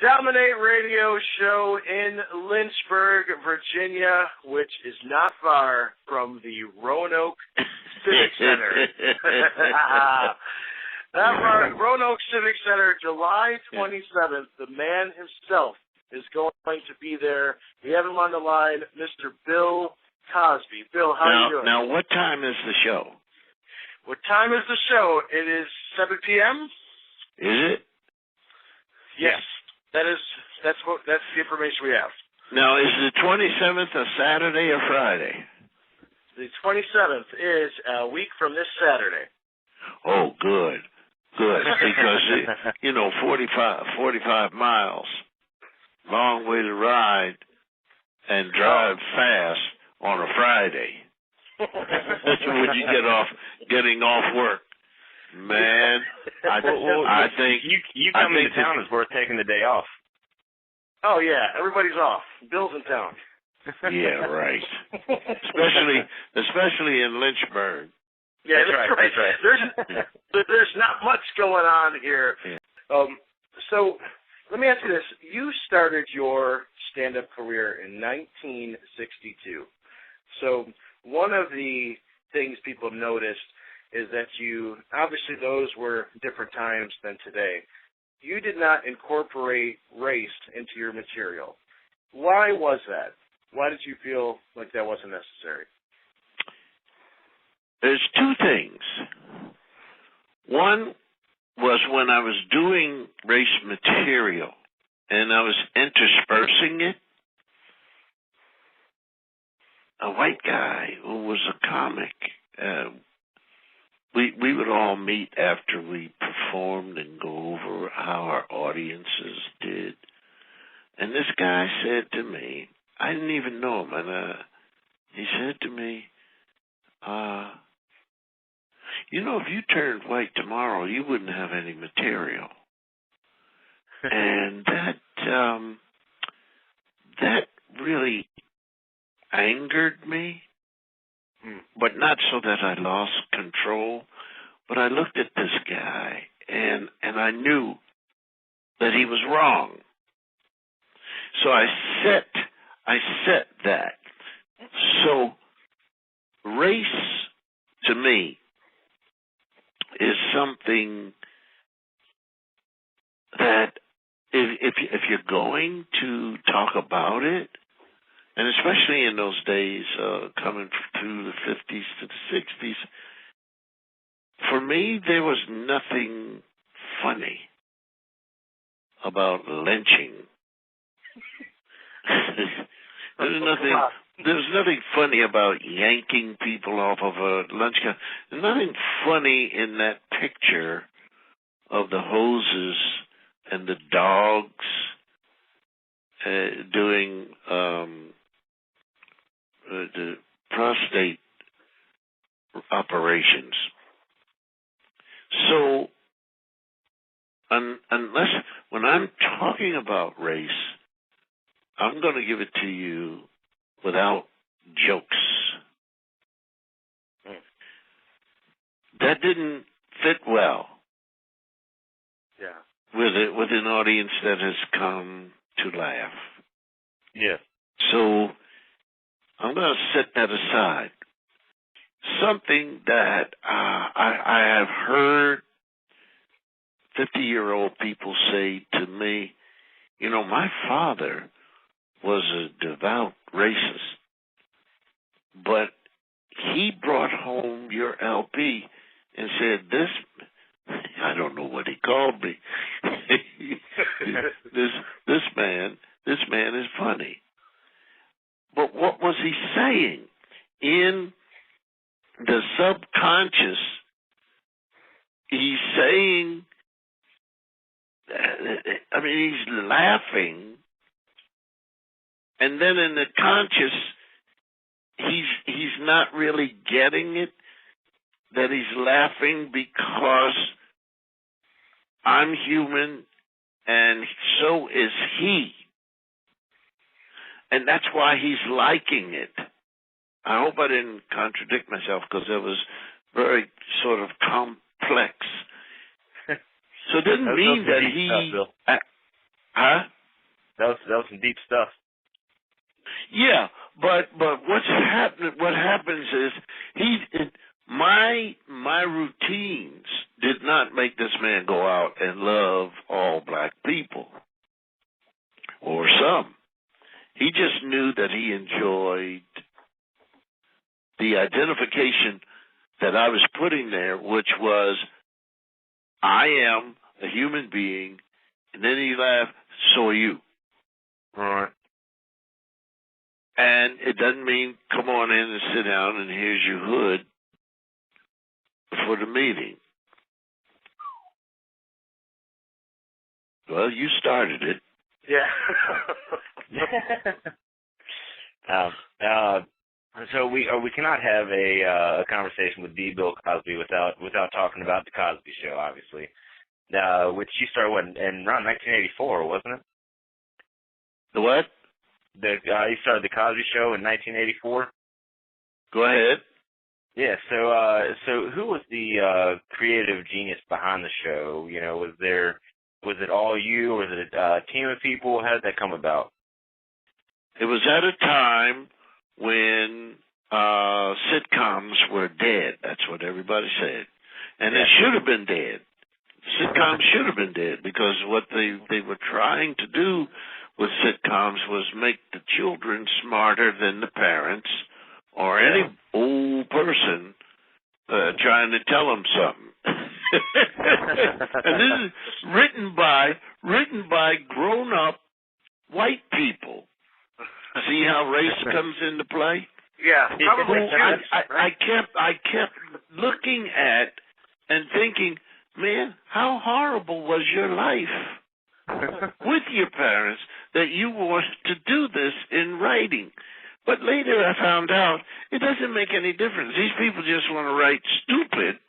Dominate Radio Show in Lynchburg, Virginia, which is not far from the Roanoke Civic Center. Roanoke Civic Center, July 27th. The man himself is going to be there. We have him on the line, Mr. Bill Cosby. Bill, how are you doing? Now, what time is the show? What time is the show? It is 7 p.m. Is it? Yes. That's the information we have. Now, is the 27th a Saturday or Friday? The 27th is a week from this Saturday. Oh, good. Because, 45 miles, long way to ride and drive fast on a Friday. When you getting off work. Man, I think you coming to town is worth taking the day off. Oh yeah, everybody's off. Bill's in town. Yeah, right. especially in Lynchburg. Yeah, that's right. There's not much going on here. Yeah. So let me ask you this: you started your stand-up career in 1962. So one of the things people noticed is that obviously those were different times than today. You did not incorporate race into your material. Why was that? Why did you feel like that wasn't necessary? There's two things. One was when I was doing race material and I was interspersing it, a white guy who was a comic, we would all meet after we performed and go over how our audiences did. And this guy said to me, I didn't even know him, and he said to me, if you turned white tomorrow, you wouldn't have any material. And that really angered me. But not so that I lost control, but I looked at this guy and I knew that he was wrong. So I set that. So race to me is something that if you're going to talk about it, and especially in those days, coming through the 50s to the 60s, for me, there was nothing funny about lynching. There's nothing funny about yanking people off of a lunch counter. There's nothing funny in that picture of the hoses and the dogs doing the prostate operations. So, unless, when I'm talking about race, I'm going to give it to you without jokes. That didn't fit well. Yeah. With an audience that has come to laugh. Yeah. So, I'm going to set that aside. Something that I have heard 50-year-old people say to me, my father was a devout racist, but he brought home your LP and said, I don't know what he called me. this man is funny. But what was he saying? In the subconscious, he's saying, he's laughing, and then in the conscious, he's not really getting it, that he's laughing because I'm human and so is he. And that's why he's liking it. I hope I didn't contradict myself because it was very sort of complex. So it didn't mean that he... Huh? was some deep stuff. Yeah, but what happens is my routines did not make this man go out and love all black people or some. He just knew that he enjoyed the identification that I was putting there, which was, I am a human being, and then he laughed, so are you. All right. And it doesn't mean come on in and sit down and here's your hood for the meeting. Well, you started it. Yeah. So we cannot have a conversation with D. Bill Cosby without talking about the Cosby Show, obviously. Which you started in around 1984, wasn't it? The what? You started the Cosby Show in 1984. Go ahead. Yeah. So who was the creative genius behind the show? You know, was it all you, or was it a team of people? How did that come about? It was at a time when sitcoms were dead. That's what everybody said. And they should have been dead. Sitcoms should have been dead, because what they were trying to do with sitcoms was make the children smarter than the parents or any old person trying to tell them something. And this is written by grown-up white people. See how race comes into play? Yeah, probably. I kept looking at and thinking, man, how horrible was your life with your parents that you wanted to do this in writing? But later I found out it doesn't make any difference. These people just want to write stupid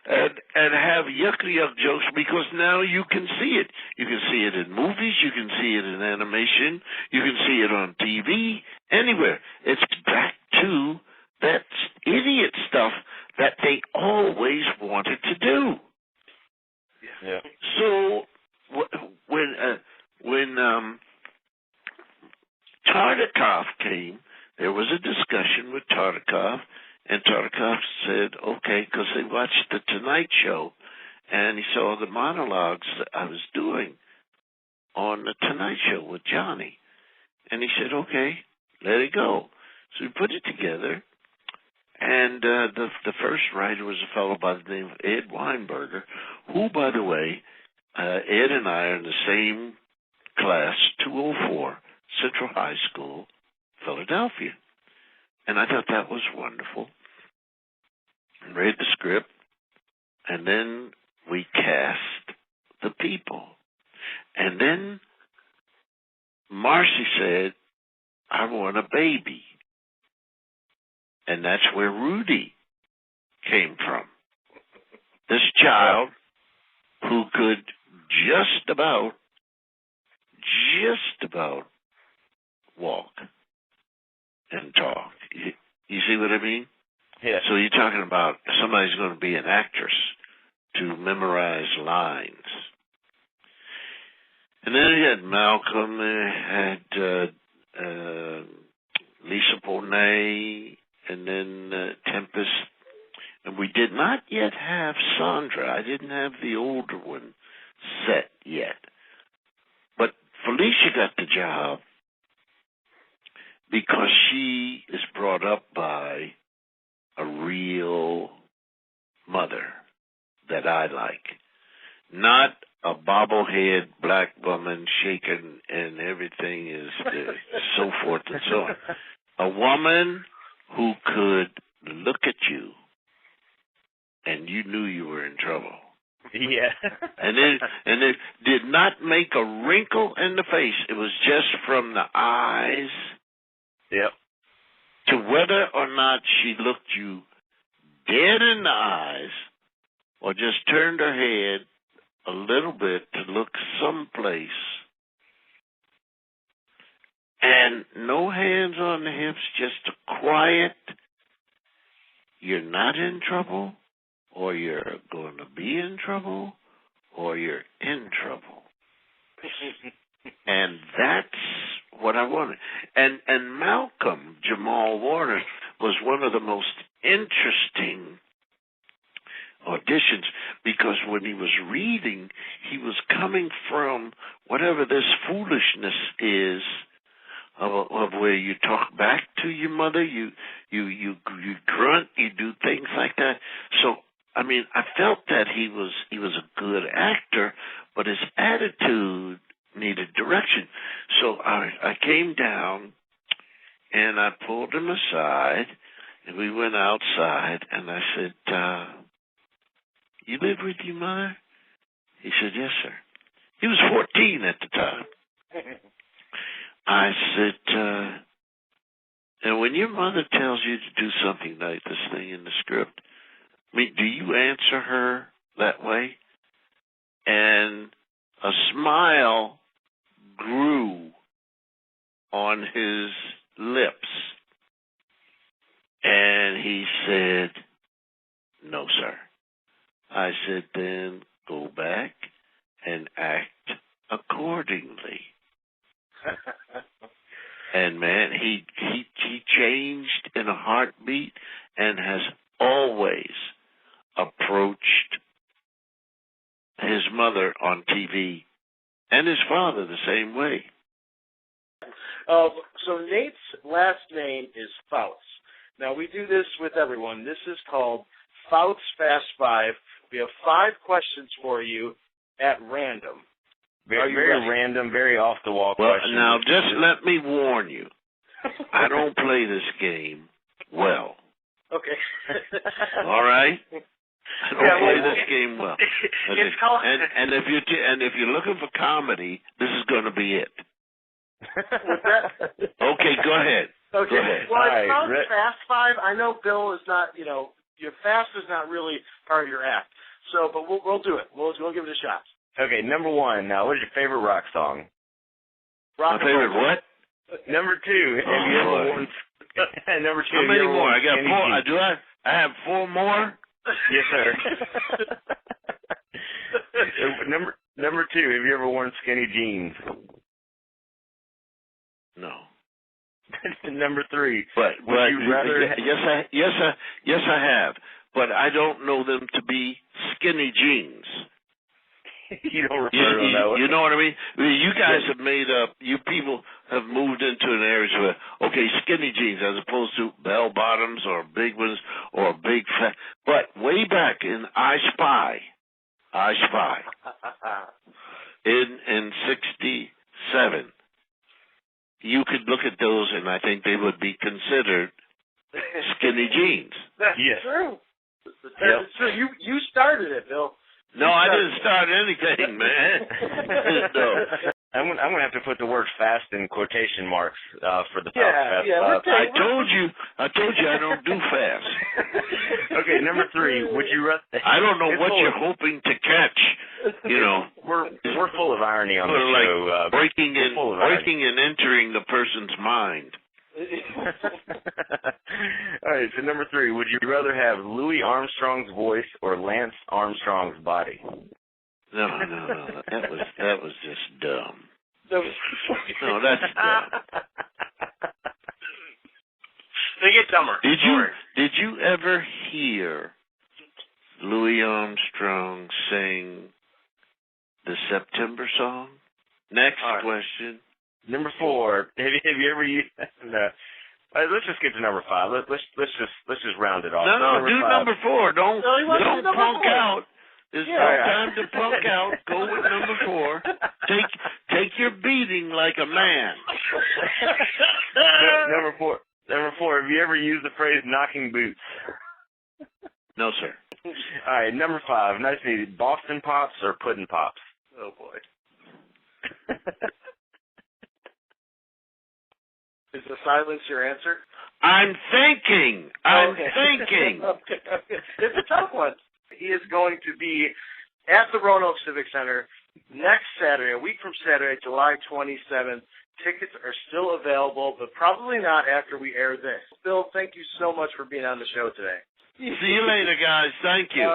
and have yuck jokes, because now you can see it. You can see it in movies. You can see it in animation. You can see it on TV. Anywhere. It's back to that idiot stuff that they always wanted to do. Yeah. So when Tartikoff came, there was a discussion with Tartikoff, and Tartikoff said, okay, because they watched The Tonight Show, and he saw the monologues that I was doing on The Tonight Show with Johnny. And he said, okay, let it go. So we put it together, and the first writer was a fellow by the name of Ed Weinberger, who, by the way, Ed and I are in the same class, 204, Central High School, Philadelphia. And I thought that was wonderful. Read the script, and then we cast the people. And then Marcy said, I want a baby. And that's where Rudy came from. This child who could just about walk and talk. You see what I mean? Yeah. So you're talking about somebody's going to be an actress to memorize lines. And then you had Malcolm, had Lisa Bonet, and then Tempest. And we did not yet have Sandra. I didn't have the older one set yet. But Felicia got the job because she is brought up by a real mother that I like. Not a bobblehead black woman shaking and everything is so forth and so on. A woman who could look at you and you knew you were in trouble. Yeah. and it did not make a wrinkle in the face. It was just from the eyes. Yep. To whether or not she looked you dead in the eyes or just turned her head a little bit to look someplace. And no hands on the hips, just a quiet, you're not in trouble, or you're going to be in trouble, or you're in trouble. And that whatever this foolishness is of where you talk back to your mother, you grunt, you do things like that. So, I mean, I felt that he was a good actor, but his attitude needed direction. So I came down and I pulled him aside, and we went outside, and I said, "You live with your mother?" He said, "Yes, sir." He was 14 at the time. I said, and when your mother tells you to do something like this thing in the script, I mean, do you answer her that way? And a smile grew on his lips. And he said, "No, sir." I said, "Then go back and act accordingly." And man, he changed in a heartbeat and has always approached his mother on TV and his father the same way. So Nate's last name is Fouts. Now, we do this with everyone. This is called Fouts Fast 5. We have 5 questions for you at random. Very random, very off-the-wall questions. Now, just let me warn you. I don't play this game well. Okay. All right? I don't play this game well. It's called... And if you're looking for comedy, this is going to be it. Okay, go ahead. Okay. Go ahead. Well, it's called Fast 5. I know Bill is not, your fast is not really part of your act. So, but we'll do it. We'll give it a shot. Okay, number 1. Now, what is your favorite rock song? My favorite what? Number 2. Have you ever worn... Number 2. How many more? I got 4. I have 4 more? Yes, sir. Number 2. Have you ever worn skinny jeans? No. Number 3. But would you rather? Yes, I have. But I don't know them to be skinny jeans. You don't refer to them that way. You know what I mean? You guys have made up. You people have moved into an area where skinny jeans as opposed to bell bottoms or big ones or big fat. But way back in I Spy, in '67. You could look at those, and I think they would be considered skinny jeans. That's true. That's true. You started it, Bill. No, I didn't start anything, man. No. I'm gonna have to put the word "fast" in quotation marks for the fast. I told you I don't do fast. Okay, number 3. Would you rather? I don't know what you're hoping to catch. We're full of irony on the show. Breaking and entering the person's mind. All right, so number 3, would you rather have Louis Armstrong's voice or Lance Armstrong's body? No. That was just dumb. No, that's dumb. They get dumber. Did you ever hear Louis Armstrong sing the September song? Next question. Number 4. Have you ever used? Let's just get to number 5. Let's just round it off. No, do number 4. Don't punk out. There's no time to punk out. Go with number 4. Take your beating like a man. Number 4. Have you ever used the phrase "knocking boots"? No, sir. All right, number 5. Nice and easy. Boston Pops or Puddin' Pops? Oh boy. Is the silence your answer? I'm thinking. Okay. It's a tough one. He is going to be at the Roanoke Civic Center next Saturday, a week from Saturday, July 27th. Tickets are still available, but probably not after we air this. Bill, thank you so much for being on the show today. See you later, guys. Thank you.